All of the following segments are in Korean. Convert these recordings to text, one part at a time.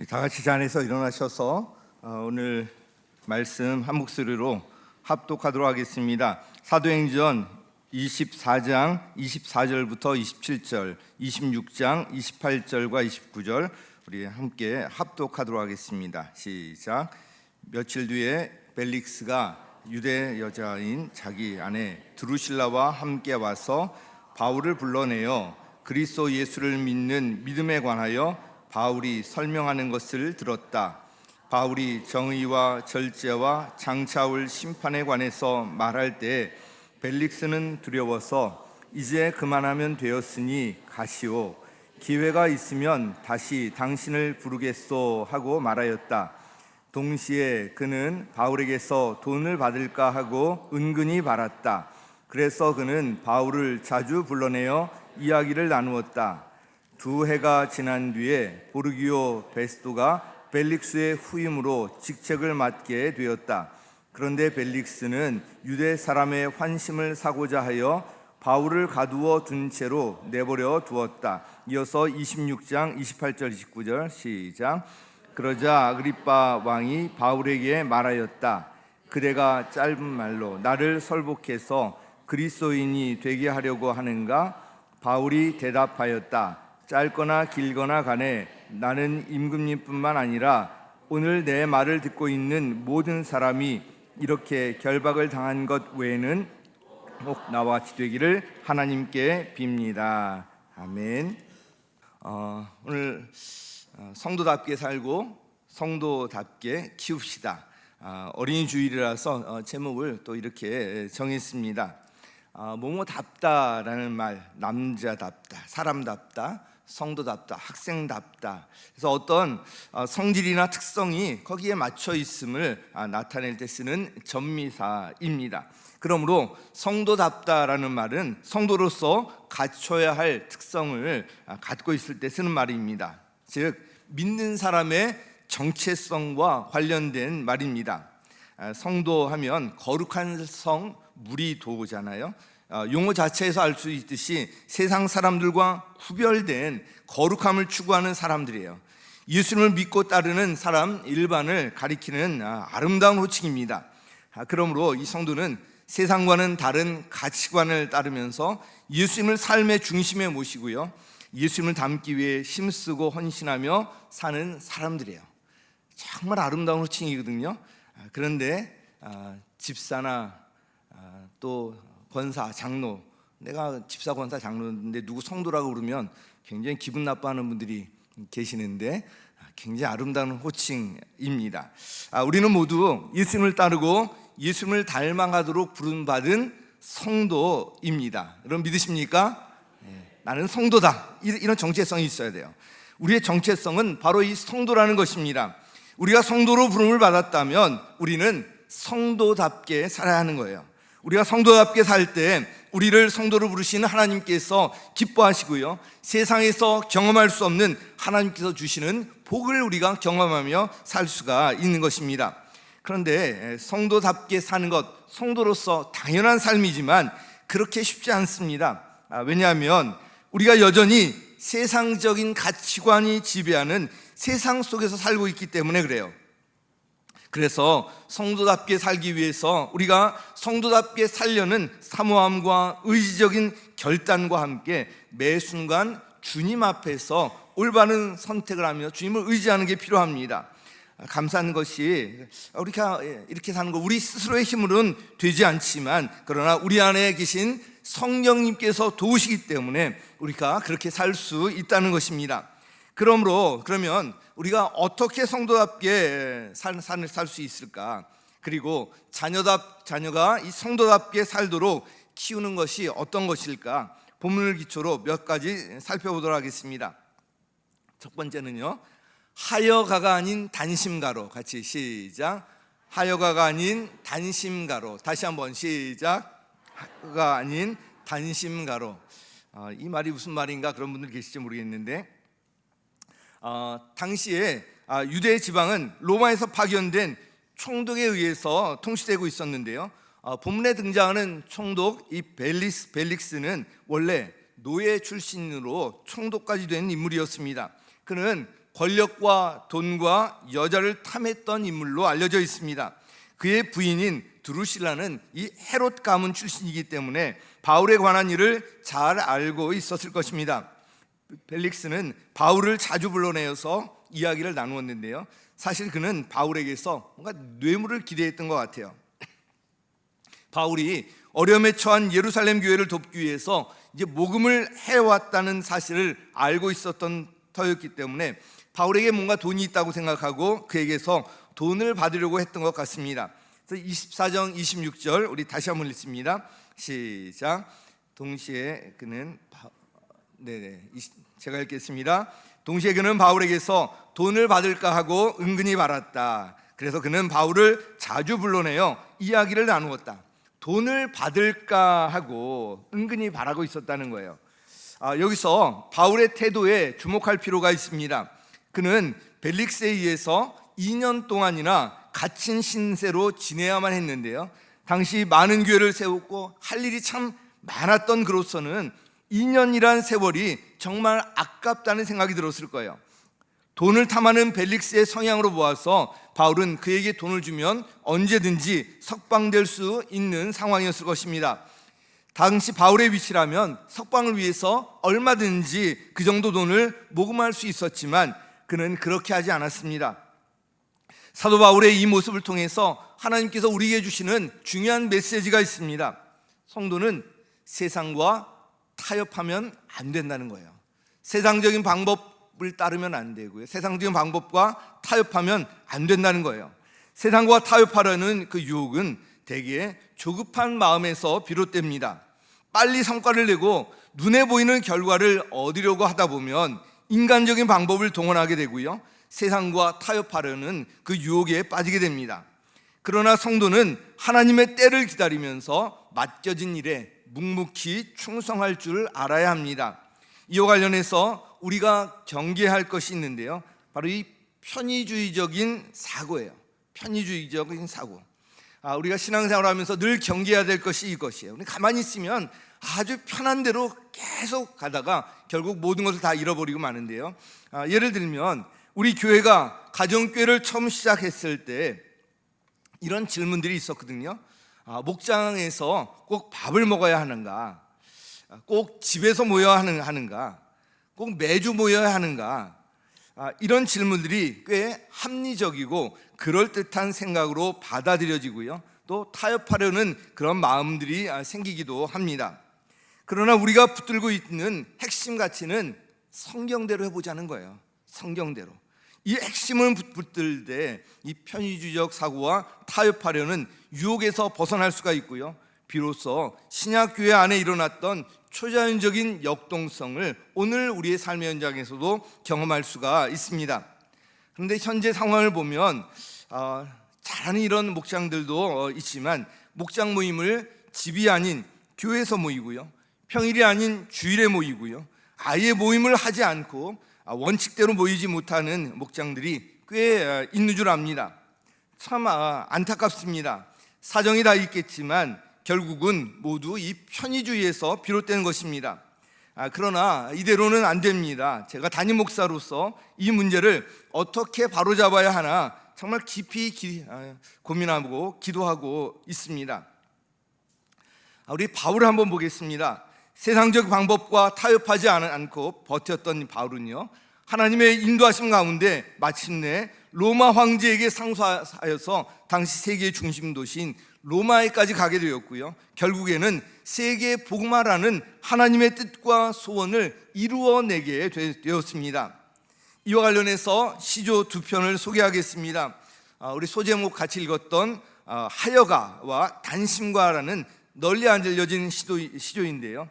다 같이 자리에서 일어나셔서 오늘 말씀 한 목소리로 합독하도록 하겠습니다. 사도행전 24장 24절부터 27절, 26장 28절과 29절 우리 함께 합독하도록 하겠습니다. 시작. 며칠 뒤에 벨릭스가 유대 여자인 자기 아내 드루실라와 함께 와서 바울을 불러내어 그리스도 예수를 믿는 믿음에 관하여 바울이 설명하는 것을 들었다. 바울이 정의와 절제와 장차올 심판에 관해서 말할 때 벨릭스는 두려워서 이제 그만하면 되었으니 가시오. 기회가 있으면 다시 당신을 부르겠소 하고 말하였다. 동시에 그는 바울에게서 돈을 받을까 하고 은근히 바랐다. 그래서 그는 바울을 자주 불러내어 이야기를 나누었다. 2해가 지난 뒤에 보르기오 베스토가 벨릭스의 후임으로 직책을 맡게 되었다. 그런데 벨릭스는 유대 사람의 환심을 사고자 하여 바울을 가두어 둔 채로 내버려 두었다. 이어서 26장 28절 29절 시작. 그러자 아그리빠 왕이 바울에게 말하였다. 그대가 짧은 말로 나를 설복해서 그리스도인이 되게 하려고 하는가? 바울이 대답하였다. 짧거나 길거나 간에 나는 임금님뿐만 아니라 오늘 내 말을 듣고 있는 모든 사람이 이렇게 결박을 당한 것 외에는 꼭 나와 같이 되기를 하나님께 빕니다. 아멘. 오늘 성도답게 살고 성도답게 키웁시다. 어린이 주일이라서 제목을 또 이렇게 정했습니다. 뭐뭐답다라는 말, 남자답다, 사람답다, 성도답다, 학생답다. 그래서 어떤 성질이나 특성이 거기에 맞춰 있음을 나타낼 때 쓰는 전미사입니다. 그러므로 성도답다라는 말은 성도로서 갖춰야 할 특성을 갖고 있을 때 쓰는 말입니다. 즉 믿는 사람의 정체성과 관련된 말입니다. 성도하면 거룩한 성, 무리도잖아요. 용어 자체에서 알 수 있듯이 세상 사람들과 구별된 거룩함을 추구하는 사람들이에요. 예수님을 믿고 따르는 사람 일반을 가리키는 아름다운 호칭입니다. 그러므로 이 성도는 세상과는 다른 가치관을 따르면서 예수님을 삶의 중심에 모시고요, 예수님을 닮기 위해 힘쓰고 헌신하며 사는 사람들이에요. 정말 아름다운 호칭이거든요. 그런데 집사나 또 권사, 장로, 내가 집사, 권사, 장로인데 누구 성도라고 그러면 굉장히 기분 나빠하는 분들이 계시는데 굉장히 아름다운 호칭입니다. 우리는 모두 예수님을 따르고 예수님을 닮아가도록 부름받은 성도입니다. 여러분 믿으십니까? 나는 성도다, 이런 정체성이 있어야 돼요. 우리의 정체성은 바로 이 성도라는 것입니다. 우리가 성도로 부름을 받았다면 우리는 성도답게 살아야 하는 거예요. 우리가 성도답게 살 때 우리를 성도로 부르시는 하나님께서 기뻐하시고요, 세상에서 경험할 수 없는 하나님께서 주시는 복을 우리가 경험하며 살 수가 있는 것입니다. 그런데 성도답게 사는 것, 성도로서 당연한 삶이지만 그렇게 쉽지 않습니다. 왜냐하면 우리가 여전히 세상적인 가치관이 지배하는 세상 속에서 살고 있기 때문에 그래요. 그래서 성도답게 살기 위해서 우리가 성도답게 살려는 사모함과 의지적인 결단과 함께 매 순간 주님 앞에서 올바른 선택을 하며 주님을 의지하는 게 필요합니다. 감사한 것이 우리가 이렇게 사는 거 우리 스스로의 힘으로는 되지 않지만 그러나 우리 안에 계신 성령님께서 도우시기 때문에 우리가 그렇게 살 수 있다는 것입니다. 그러면 우리가 어떻게 성도답게 삶을 살 수 있을까? 그리고 자녀가 이 성도답게 살도록 키우는 것이 어떤 것일까? 본문을 기초로 몇 가지 살펴보도록 하겠습니다. 첫 번째는요, 하여가가 아닌 단심가로. 같이 시작. 하여가가 아닌 단심가로. 다시 한번 시작. 하여가가 아닌 단심가로. 이 말이 무슨 말인가 그런 분들 계실지 모르겠는데 당시에 유대 지방은 로마에서 파견된 총독에 의해서 통치되고 있었는데요, 본문에 등장하는 총독 이 벨릭스는 원래 노예 출신으로 총독까지 된 인물이었습니다. 그는 권력과 돈과 여자를 탐했던 인물로 알려져 있습니다. 그의 부인인 드루실라는 이 헤롯 가문 출신이기 때문에 바울에 관한 일을 잘 알고 있었을 것입니다. 벨릭스는 바울을 자주 불러내어서 이야기를 나누었는데요, 사실 그는 바울에게서 뭔가 뇌물을 기대했던 것 같아요. 바울이 어려움에 처한 예루살렘 교회를 돕기 위해서 이제 모금을 해왔다는 사실을 알고 있었던 터였기 때문에 바울에게 뭔가 돈이 있다고 생각하고 그에게서 돈을 받으려고 했던 것 같습니다. 그래서 24장 26절 우리 다시 한번 읽습니다. 시작. 동시에 그는 제가 읽겠습니다. 동시에 그는 바울에게서 돈을 받을까 하고 은근히 바랐다. 그래서 그는 바울을 자주 불러내어 이야기를 나누었다. 돈을 받을까 하고 은근히 바라고 있었다는 거예요. 여기서 바울의 태도에 주목할 필요가 있습니다. 그는 벨릭스에 의해서 2년 동안이나 갇힌 신세로 지내야만 했는데요, 당시 많은 교회를 세웠고 할 일이 참 많았던 그로서는 2년이란 세월이 정말 아깝다는 생각이 들었을 거예요. 돈을 탐하는 벨릭스의 성향으로 보아서 바울은 그에게 돈을 주면 언제든지 석방될 수 있는 상황이었을 것입니다. 당시 바울의 위치라면 석방을 위해서 얼마든지 그 정도 돈을 모금할 수 있었지만 그는 그렇게 하지 않았습니다. 사도 바울의 이 모습을 통해서 하나님께서 우리에게 주시는 중요한 메시지가 있습니다. 성도는 세상과 타협하면 안 된다는 거예요. 세상적인 방법을 따르면 안 되고요, 세상적인 방법과 타협하면 안 된다는 거예요. 세상과 타협하려는 그 유혹은 대개 조급한 마음에서 비롯됩니다. 빨리 성과를 내고 눈에 보이는 결과를 얻으려고 하다 보면 인간적인 방법을 동원하게 되고요, 세상과 타협하려는 그 유혹에 빠지게 됩니다. 그러나 성도는 하나님의 때를 기다리면서 맡겨진 일에 묵묵히 충성할 줄 알아야 합니다. 이와 관련해서 우리가 경계할 것이 있는데요, 바로 이 편의주의적인 사고예요. 편의주의적인 사고. 우리가 신앙생활을 하면서 늘 경계해야 될 것이 이것이에요. 우리 가만히 있으면 아주 편한 대로 계속 가다가 결국 모든 것을 다 잃어버리고 마는데요, 예를 들면 우리 교회가 가정교회를 처음 시작했을 때 이런 질문들이 있었거든요. 목장에서 꼭 밥을 먹어야 하는가? 꼭 집에서 모여야 하는가? 꼭 매주 모여야 하는가? 이런 질문들이 꽤 합리적이고 그럴듯한 생각으로 받아들여지고요, 또 타협하려는 그런 마음들이 생기기도 합니다. 그러나 우리가 붙들고 있는 핵심 가치는 성경대로 해보자는 거예요. 성경대로. 이 핵심을 붙들 때 이 편의주의적 사고와 타협하려는 유혹에서 벗어날 수가 있고요, 비로소 신약교회 안에 일어났던 초자연적인 역동성을 오늘 우리의 삶의 현장에서도 경험할 수가 있습니다. 그런데 현재 상황을 보면 잘하는 이런 목장들도 있지만 목장 모임을 집이 아닌 교회에서 모이고요, 평일이 아닌 주일에 모이고요, 아예 모임을 하지 않고 원칙대로 모이지 못하는 목장들이 꽤 있는 줄 압니다. 참 안타깝습니다. 사정이 다 있겠지만 결국은 모두 이 편의주의에서 비롯되는 것입니다. 그러나 이대로는 안 됩니다. 제가 담임 목사로서 이 문제를 어떻게 바로잡아야 하나 정말 깊이 고민하고 기도하고 있습니다. 우리 바울을 한번 보겠습니다. 세상적 방법과 타협하지 않고 버텼던 바울은요, 하나님의 인도하심 가운데 마침내 로마 황제에게 상소하여서 당시 세계의 중심 도시인 로마에까지 가게 되었고요, 결국에는 세계 복음화라는 하나님의 뜻과 소원을 이루어내게 되었습니다. 이와 관련해서 시조 두 편을 소개하겠습니다. 우리 소제목 같이 읽었던 하여가와 단심과라는 널리 알려진 시조인데요,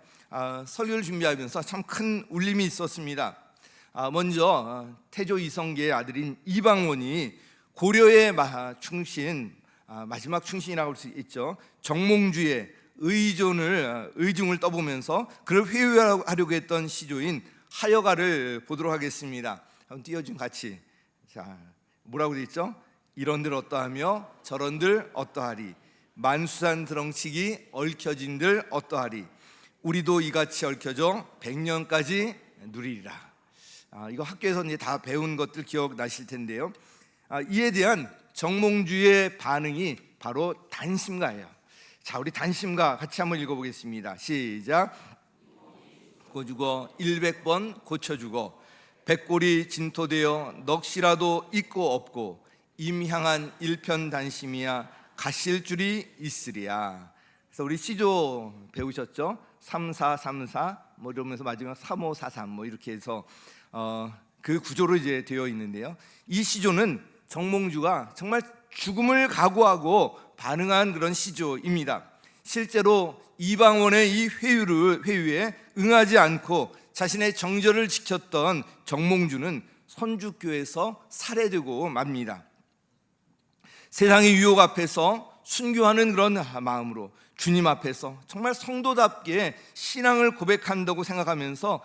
설교를 준비하면서 참 큰 울림이 있었습니다. 먼저 태조 이성계의 아들인 이방원이 고려의 충신, 마지막 충신이라고 할 수 있죠, 정몽주의 의중을 떠보면서 그를 회유하려고 했던 시조인 하여가를 보도록 하겠습니다. 한번 띄워준 같이. 자, 뭐라고 되어 있죠? 이런들 어떠하며 저런들 어떠하리, 만수산 드렁치기 얽혀진들 어떠하리, 우리도 이같이 얽혀져 100년까지 누리리라. 이거 학교에서 이제 다 배운 것들 기억나실 텐데요. 이에 대한 정몽주의 반응이 바로 단심가예요. 자, 우리 단심가 같이 한번 읽어보겠습니다. 시작. 고주고 100번 고쳐주고 백골이 진토되어 넋이라도 있고 없고 임향한 일편단심이야 가실 줄이 있으리야. 그래서 우리 시조 배우셨죠? 3434 뭐 이러면서 마지막 3543 뭐 이렇게 해서 그 구조로 이제 되어 있는데요. 이 시조는 정몽주가 정말 죽음을 각오하고 반응한 그런 시조입니다. 실제로 이방원의 이 회유에 응하지 않고 자신의 정절을 지켰던 정몽주는 선주교에서 살해되고 맙니다. 세상의 유혹 앞에서 순교하는 그런 마음으로 주님 앞에서 정말 성도답게 신앙을 고백한다고 생각하면서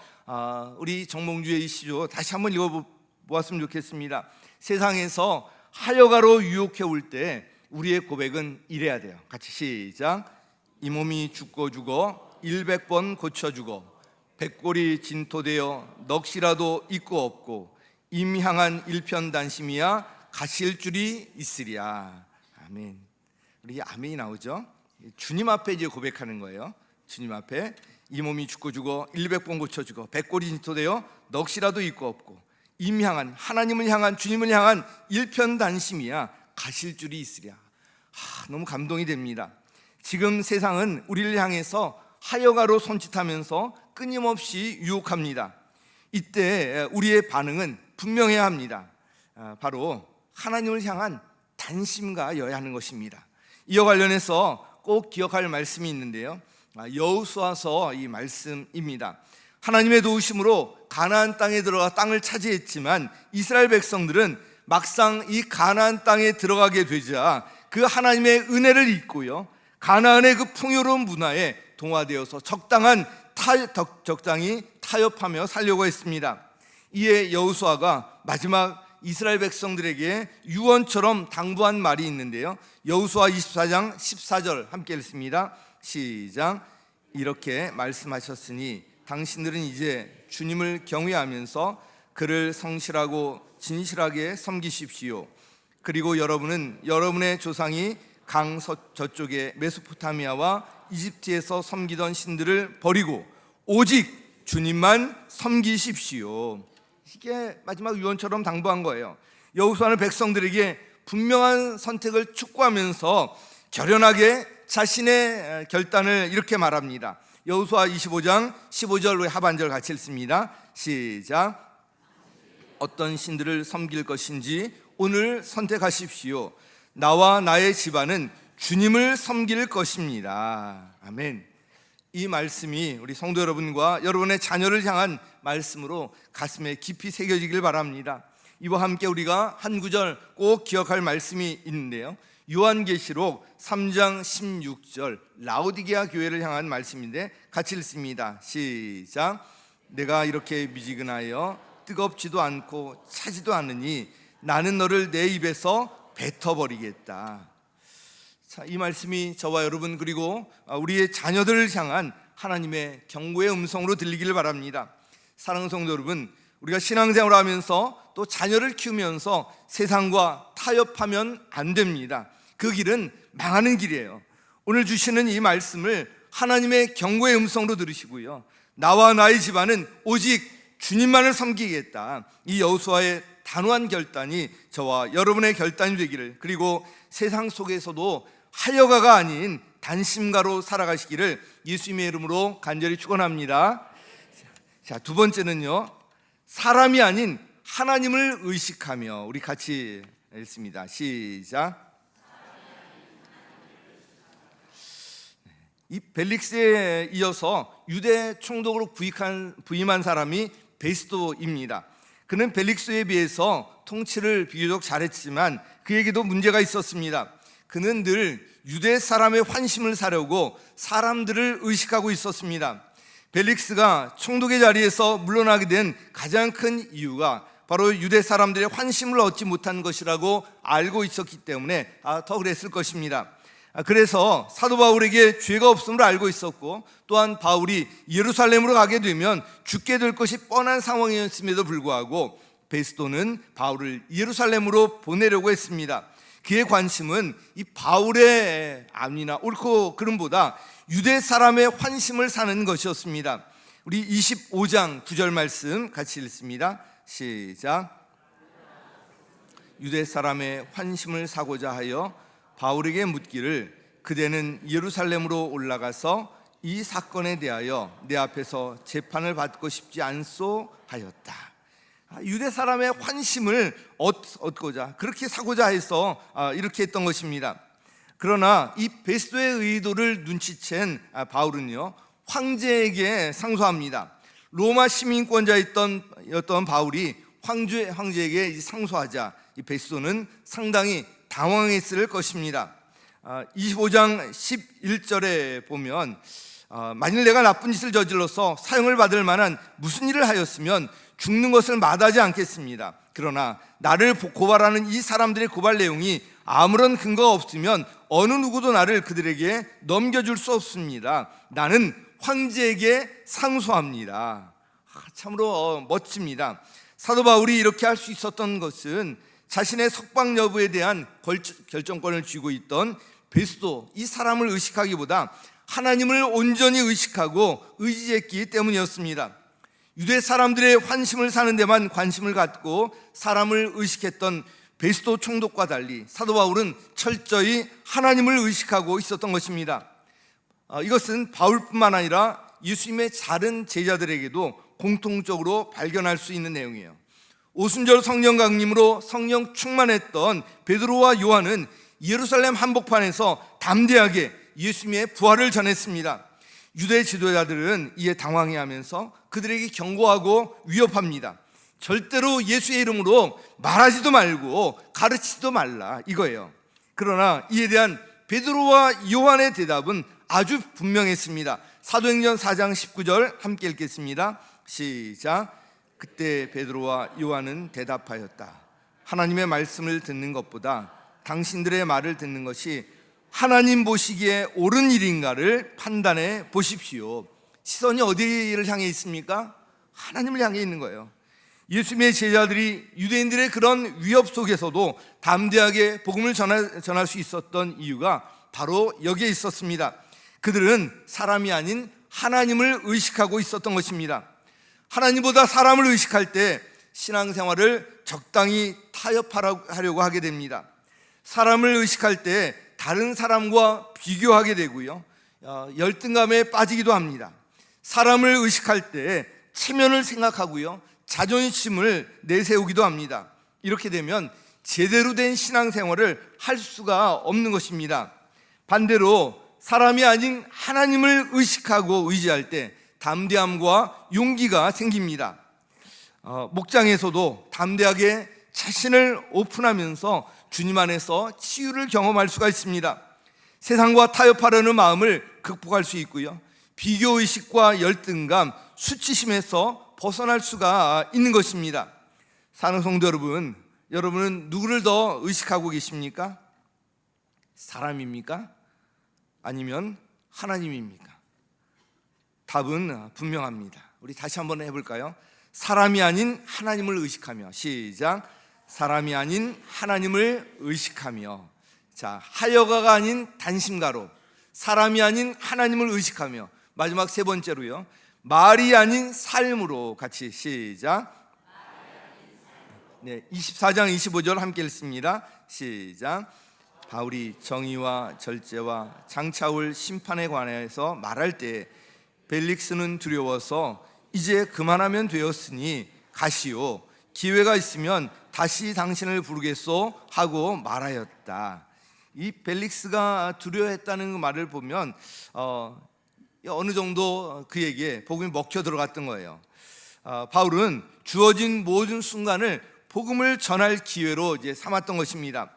우리 정몽주의 이 시조 다시 한번 읽어보았으면 좋겠습니다. 세상에서 하여가로 유혹해 올 때 우리의 고백은 이래야 돼요. 같이 시작. 이 몸이 죽고 100번 고쳐주고 백골이 진토되어 넋이라도 있고 없고 임향한 일편단심이야 가실 줄이 있으리야. 아멘. 우리 아멘이 나오죠? 주님 앞에 이제 고백하는 거예요. 주님 앞에 이 몸이 죽고 100번 고쳐주고 백골이 진토되어 넋이라도 있고 없고 임향한 하나님을 향한 주님을 향한 일편단심이야 가실 줄이 있으랴. 너무 감동이 됩니다. 지금 세상은 우리를 향해서 하여가로 손짓하면서 끊임없이 유혹합니다. 이때 우리의 반응은 분명해야 합니다. 바로 하나님을 향한 단심가여야 하는 것입니다. 이와 관련해서 꼭 기억할 말씀이 있는데요. 여호수아서 이 말씀입니다. 하나님의 도우심으로 가나안 땅에 들어가 땅을 차지했지만 이스라엘 백성들은 막상 이 가나안 땅에 들어가게 되자 그 하나님의 은혜를 잊고요, 가나안의 그 풍요로운 문화에 동화되어서 적당히 타협하며 살려고 했습니다. 이에 여호수아가 마지막 이스라엘 백성들에게 유언처럼 당부한 말이 있는데요. 여호수아 24장 14절 함께 읽습니다. 시작. 이렇게 말씀하셨으니 당신들은 이제 주님을 경외하면서 그를 성실하고 진실하게 섬기십시오. 그리고 여러분은 여러분의 조상이 강 저쪽의 메소포타미아와 이집트에서 섬기던 신들을 버리고 오직 주님만 섬기십시오. 이게 마지막 유언처럼 당부한 거예요. 여호수아는 백성들에게 분명한 선택을 촉구하면서 결연하게 자신의 결단을 이렇게 말합니다. 여호수아 25장 15절로 하반절 같이 읽습니다. 시작. 어떤 신들을 섬길 것인지 오늘 선택하십시오. 나와 나의 집안은 주님을 섬길 것입니다. 아멘. 이 말씀이 우리 성도 여러분과 여러분의 자녀를 향한 말씀으로 가슴에 깊이 새겨지길 바랍니다. 이와 함께 우리가 한 구절 꼭 기억할 말씀이 있는데요. 요한계시록 3장 16절 라오디게아 교회를 향한 말씀인데 같이 읽습니다. 시작. 내가 이렇게 미지근하여 뜨겁지도 않고 차지도 않으니 나는 너를 내 입에서 뱉어버리겠다. 자, 이 말씀이 저와 여러분 그리고 우리의 자녀들을 향한 하나님의 경고의 음성으로 들리기를 바랍니다. 사랑하는 성도 여러분, 우리가 신앙생활을 하면서 또 자녀를 키우면서 세상과 타협하면 안 됩니다. 그 길은 망하는 길이에요. 오늘 주시는 이 말씀을 하나님의 경고의 음성으로 들으시고요, 나와 나의 집안은 오직 주님만을 섬기겠다. 이 여호수아의 단호한 결단이 저와 여러분의 결단이 되기를, 그리고 세상 속에서도 하여가가 아닌 단심가로 살아가시기를 예수님의 이름으로 간절히 축원합니다. 자, 두 번째는요, 사람이 아닌 하나님을 의식하며. 우리 같이 읽습니다. 시작. 이 벨릭스에 이어서 유대 총독으로 부임한 사람이 베스도입니다. 그는 벨릭스에 비해서 통치를 비교적 잘했지만 그에게도 문제가 있었습니다. 그는 늘 유대 사람의 환심을 사려고 사람들을 의식하고 있었습니다. 벨릭스가 총독의 자리에서 물러나게 된 가장 큰 이유가 바로 유대 사람들의 환심을 얻지 못한 것이라고 알고 있었기 때문에 더 그랬을 것입니다. 그래서 사도 바울에게 죄가 없음을 알고 있었고, 또한 바울이 예루살렘으로 가게 되면 죽게 될 것이 뻔한 상황이었음에도 불구하고 베스도는 바울을 예루살렘으로 보내려고 했습니다. 그의 관심은 이 바울의 안위나 옳고 그름보다 유대 사람의 환심을 사는 것이었습니다. 우리 25장 9절 말씀 같이 읽습니다. 시작. 유대 사람의 환심을 사고자 하여 바울에게 묻기를 그대는 예루살렘으로 올라가서 이 사건에 대하여 내 앞에서 재판을 받고 싶지 않소 하였다. 유대 사람의 환심을 얻고자, 그렇게 사고자 해서 이렇게 했던 것입니다. 그러나 이 베스도의 의도를 눈치챈 바울은요, 황제에게 상소합니다. 로마 시민권자였던 바울이 황제에게 상소하자 이 베스도는 상당히 당황했을 것입니다. 25장 11절에 보면 만일 내가 나쁜 짓을 저질러서 사형을 받을 만한 무슨 일을 하였으면 죽는 것을 마다하지 않겠습니다. 그러나 나를 고발하는 이 사람들의 고발 내용이 아무런 근거가 없으면 어느 누구도 나를 그들에게 넘겨줄 수 없습니다. 나는 황제에게 상소합니다. 참으로 멋집니다. 사도 바울이 이렇게 할 수 있었던 것은 자신의 석방 여부에 대한 결정권을 쥐고 있던 베스도, 이 사람을 의식하기보다 하나님을 온전히 의식하고 의지했기 때문이었습니다. 유대 사람들의 환심을 사는 데만 관심을 갖고 사람을 의식했던 베스도 총독과 달리 사도 바울은 철저히 하나님을 의식하고 있었던 것입니다. 이것은 바울뿐만 아니라 예수님의 다른 제자들에게도 공통적으로 발견할 수 있는 내용이에요. 오순절 성령 강림으로 성령 충만했던 베드로와 요한은 예루살렘 한복판에서 담대하게 예수님의 부활을 전했습니다. 유대 지도자들은 이에 당황해하면서 그들에게 경고하고 위협합니다. 절대로 예수의 이름으로 말하지도 말고 가르치지도 말라, 이거예요. 그러나 이에 대한 베드로와 요한의 대답은 아주 분명했습니다. 사도행전 4장 19절 함께 읽겠습니다. 시작. 그때 베드로와 요한은 대답하였다. 하나님의 말씀을 듣는 것보다 당신들의 말을 듣는 것이 하나님 보시기에 옳은 일인가를 판단해 보십시오. 시선이 어디를 향해 있습니까? 하나님을 향해 있는 거예요. 예수님의 제자들이 유대인들의 그런 위협 속에서도 담대하게 복음을 전할 수 있었던 이유가 바로 여기에 있었습니다. 그들은 사람이 아닌 하나님을 의식하고 있었던 것입니다. 하나님보다 사람을 의식할 때 신앙생활을 적당히 타협하려고 하게 됩니다. 사람을 의식할 때 다른 사람과 비교하게 되고요, 열등감에 빠지기도 합니다. 사람을 의식할 때 체면을 생각하고요, 자존심을 내세우기도 합니다. 이렇게 되면 제대로 된 신앙생활을 할 수가 없는 것입니다. 반대로 사람이 아닌 하나님을 의식하고 의지할 때 담대함과 용기가 생깁니다. 목장에서도 담대하게 자신을 오픈하면서 주님 안에서 치유를 경험할 수가 있습니다. 세상과 타협하려는 마음을 극복할 수 있고요, 비교의식과 열등감, 수치심에서 벗어날 수가 있는 것입니다. 사랑하는 성도 여러분, 여러분은 누구를 더 의식하고 계십니까? 사람입니까? 아니면 하나님입니까? 답은 분명합니다. 우리 다시 한번 해볼까요? 사람이 아닌 하나님을 의식하며. 시작. 사람이 아닌 하나님을 의식하며. 자, 하여가가 아닌 단심가로 사람이 아닌 하나님을 의식하며. 마지막 세 번째로요, 말이 아닌 삶으로. 같이 시작. 네, 24장 25절 함께 읽습니다. 시작. 바울이 정의와 절제와 장차올 심판에 관하여서 말할 때 벨릭스는 두려워서 이제 그만하면 되었으니 가시오. 기회가 있으면 다시 당신을 부르겠소 하고 말하였다. 이 벨릭스가 두려워했다는 그 말을 보면 어느 정도 그에게 복음이 먹혀 들어갔던 거예요. 바울은 주어진 모든 순간을 복음을 전할 기회로 이제 삼았던 것입니다.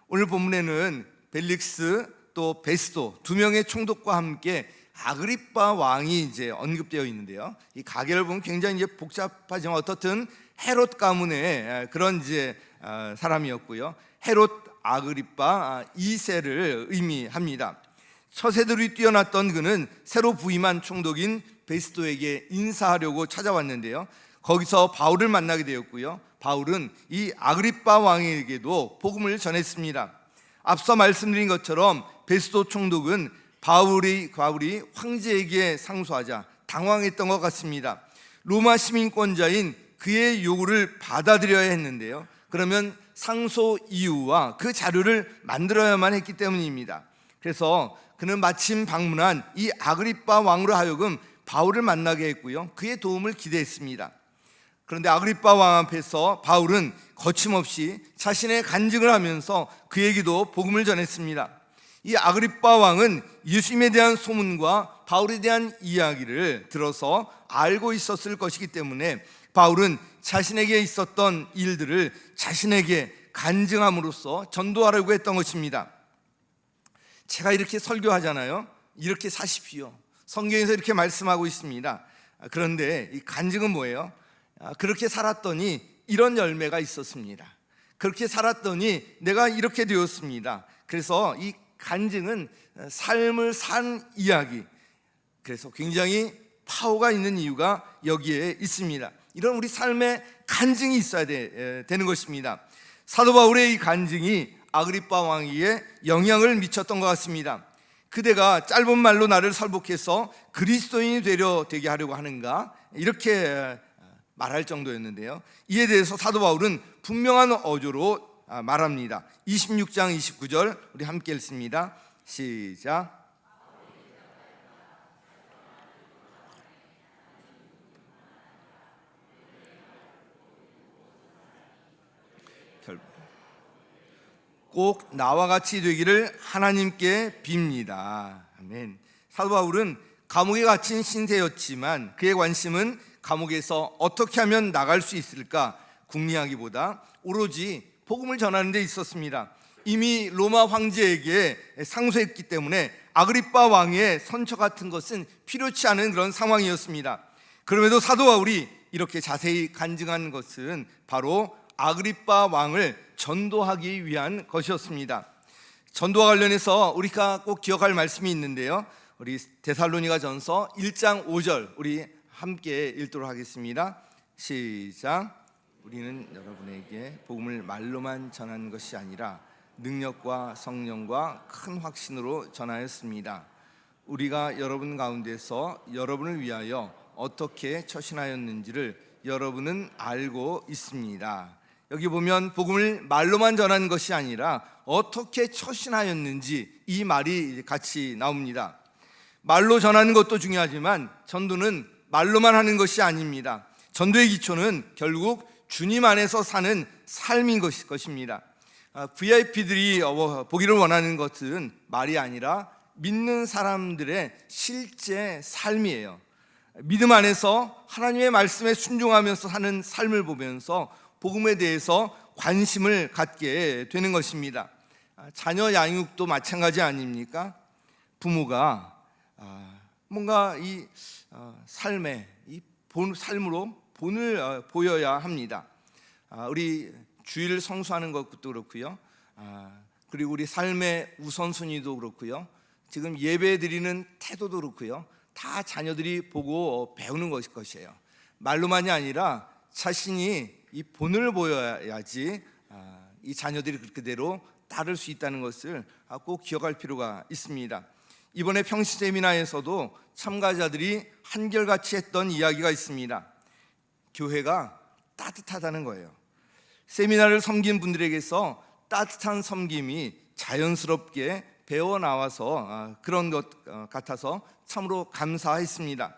오늘 본문에는 벨릭스 또 베스도 두 명의 총독과 함께 아그리빠 왕이 이제 언급되어 있는데요. 이 가계를 보면 굉장히 이제 복잡하지만 어떻든 헤롯 가문의 그런 이제 사람이었고요. 헤롯 아그리파 2세를 의미합니다. 처세들이 뛰어났던 그는 새로 부임한 총독인 베스도에게 인사하려고 찾아왔는데요. 거기서 바울을 만나게 되었고요. 바울은 이 아그리파 왕에게도 복음을 전했습니다. 앞서 말씀드린 것처럼 베스도 총독은 바울이 황제에게 상소하자 당황했던 것 같습니다. 로마 시민권자인 그의 요구를 받아들여야 했는데요. 그러면 상소 이유와 그 자료를 만들어야만 했기 때문입니다. 그래서 그는 마침 방문한 이 아그리파 왕으로 하여금 바울을 만나게 했고요. 그의 도움을 기대했습니다. 그런데 아그리파 왕 앞에서 바울은 거침없이 자신의 간증을 하면서 그에게도 복음을 전했습니다. 이 아그리파 왕은 예수님에 대한 소문과 바울에 대한 이야기를 들어서 알고 있었을 것이기 때문에 바울은 자신에게 있었던 일들을 자신에게 간증함으로써 전도하려고 했던 것입니다. 제가 이렇게 설교하잖아요. 이렇게 사십시오. 성경에서 이렇게 말씀하고 있습니다. 그런데 이 간증은 뭐예요? 그렇게 살았더니 이런 열매가 있었습니다. 그렇게 살았더니 내가 이렇게 되었습니다. 그래서 이 간증은 삶을 산 이야기, 그래서 굉장히 파워가 있는 이유가 여기에 있습니다. 이런 우리 삶에 간증이 있어야 되는 것입니다. 사도 바울의 이 간증이 아그리파 왕에게 영향을 미쳤던 것 같습니다. 그대가 짧은 말로 나를 설복해서 그리스도인이 되게 하려고 하는가, 이렇게 말할 정도였는데요. 이에 대해서 사도 바울은 분명한 어조로 말합니다. 26장 29절 우리 함께 읽습니다. 시작. 꼭 나와 같이 되기를 하나님께 빕니다. 아멘. 사도 바울은 감옥에 갇힌 신세였지만 그의 관심은 감옥에서 어떻게 하면 나갈 수 있을까 궁리하기보다 오로지 복음을 전하는 데 있었습니다. 이미 로마 황제에게 상소했기 때문에 아그리파 왕의 선처 같은 것은 필요치 않은 그런 상황이었습니다. 그럼에도 사도 바울이 이렇게 자세히 간증한 것은 바로 아그리파 왕을 전도하기 위한 것이었습니다. 전도와 관련해서 우리가 꼭 기억할 말씀이 있는데요. 우리 데살로니가전서 1장 5절 우리 함께 읽도록 하겠습니다. 시작. 우리는 여러분에게 복음을 말로만 전하는 것이 아니라 능력과 성령과 큰 확신으로 전하였습니다. 우리가 여러분 가운데서 여러분을 위하여 어떻게 처신하였는지를 여러분은 알고 있습니다. 여기 보면 복음을 말로만 전하는 것이 아니라 어떻게 처신하였는지 이 말이 같이 나옵니다. 말로 전하는 것도 중요하지만 전도는 말로만 하는 것이 아닙니다. 전도의 기초는 결국 주님 안에서 사는 삶인 것입니다. VIP들이 보기를 원하는 것은 말이 아니라 믿는 사람들의 실제 삶이에요. 믿음 안에서 하나님의 말씀에 순종하면서 사는 삶을 보면서 복음에 대해서 관심을 갖게 되는 것입니다. 자녀 양육도 마찬가지 아닙니까? 부모가 뭔가 이 삶에 이 삶으로 본을 보여야 합니다. 우리 주일 성수하는 것도 그렇고요. 그리고 우리 삶의 우선순위도 그렇고요. 지금 예배 드리는 태도도 그렇고요. 다 자녀들이 보고 배우는 것이에요. 말로만이 아니라 자신이 이 본을 보여야지 이 자녀들이 그대로 따를 수 있다는 것을 꼭 기억할 필요가 있습니다. 이번에 평시 세미나에서도 참가자들이 한결같이 했던 이야기가 있습니다. 교회가 따뜻하다는 거예요. 세미나를 섬긴 분들에게서 따뜻한 섬김이 자연스럽게 배워 나와서 그런 것 같아서 참으로 감사했습니다.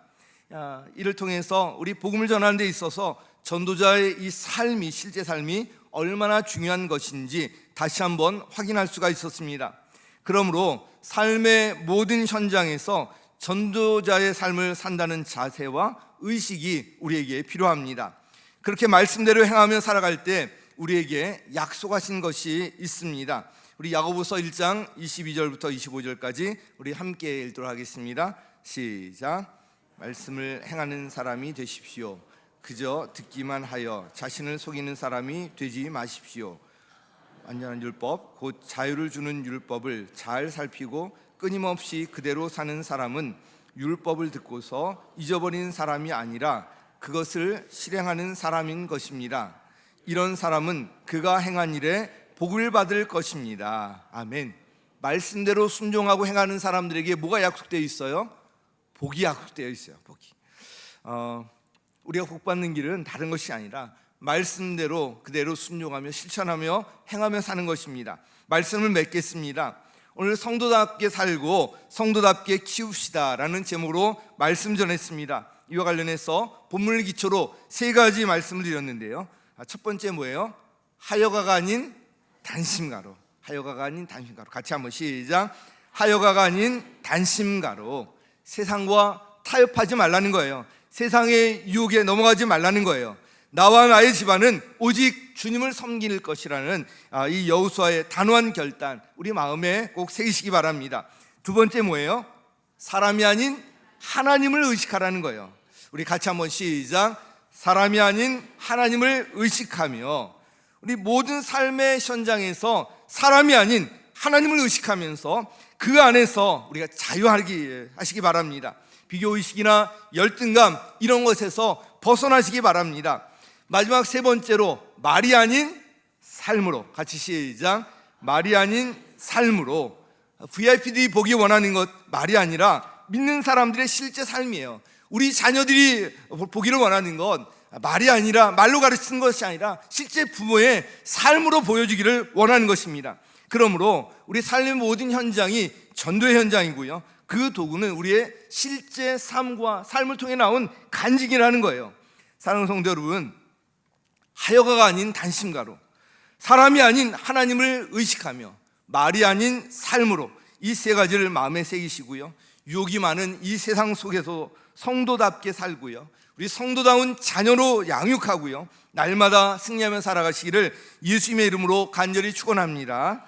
이를 통해서 우리 복음을 전하는 데 있어서 전도자의 이 삶이, 실제 삶이 얼마나 중요한 것인지 다시 한번 확인할 수가 있었습니다. 그러므로 삶의 모든 현장에서 전도자의 삶을 산다는 자세와 의식이 우리에게 필요합니다. 그렇게 말씀대로 행하며 살아갈 때 우리에게 약속하신 것이 있습니다. 우리 야고보서 1장 22절부터 25절까지 우리 함께 읽도록 하겠습니다. 시작. 말씀을 행하는 사람이 되십시오. 그저 듣기만 하여 자신을 속이는 사람이 되지 마십시오. 완전한 율법, 곧 자유를 주는 율법을 잘 살피고 끊임없이 그대로 사는 사람은 율법을 듣고서 잊어버린 사람이 아니라 그것을 실행하는 사람인 것입니다. 이런 사람은 그가 행한 일에 복을 받을 것입니다. 아멘. 말씀대로 순종하고 행하는 사람들에게 뭐가 약속되어 있어요? 복이 약속되어 있어요. 복이. 우리가 복 받는 길은 다른 것이 아니라 말씀대로 그대로 순종하며 실천하며 행하며 사는 것입니다. 말씀을 맺겠습니다. 오늘 성도답게 살고 성도답게 키웁시다라는 제목으로 말씀 전했습니다. 이와 관련해서 본문을 기초로 세 가지 말씀을 드렸는데요. 첫 번째 뭐예요? 하여가가 아닌 단심가로. 하여가가 아닌 단심가로. 같이 한번 시작. 하여가가 아닌 단심가로. 세상과 타협하지 말라는 거예요. 세상의 유혹에 넘어가지 말라는 거예요. 나와 나의 집안은 오직 주님을 섬길 것이라는 이 여호수아의 단호한 결단, 우리 마음에 꼭 새기시기 바랍니다. 두 번째 뭐예요? 사람이 아닌 하나님을 의식하라는 거예요. 우리 같이 한번 시작. 사람이 아닌 하나님을 의식하며, 우리 모든 삶의 현장에서 사람이 아닌 하나님을 의식하면서 그 안에서 우리가 자유하게 하시기 바랍니다. 비교의식이나 열등감 이런 것에서 벗어나시기 바랍니다. 마지막 세 번째로 말이 아닌 삶으로. 같이 시작. 말이 아닌 삶으로. VIP들이 보기 원하는 것 말이 아니라 믿는 사람들의 실제 삶이에요. 우리 자녀들이 보기를 원하는 건 말이 아니라, 말로 가르치는 것이 아니라 실제 부모의 삶으로 보여주기를 원하는 것입니다. 그러므로 우리 삶의 모든 현장이 전도의 현장이고요, 그 도구는 우리의 실제 삶과 삶을 통해 나온 간증이라는 거예요. 사랑하는 성도 여러분, 하여가가 아닌 단심가로, 사람이 아닌 하나님을 의식하며, 말이 아닌 삶으로, 이 세 가지를 마음에 새기시고요, 유혹이 많은 이 세상 속에서 성도답게 살고요, 우리 성도다운 자녀로 양육하고요, 날마다 승리하며 살아가시기를 예수님의 이름으로 간절히 축원합니다.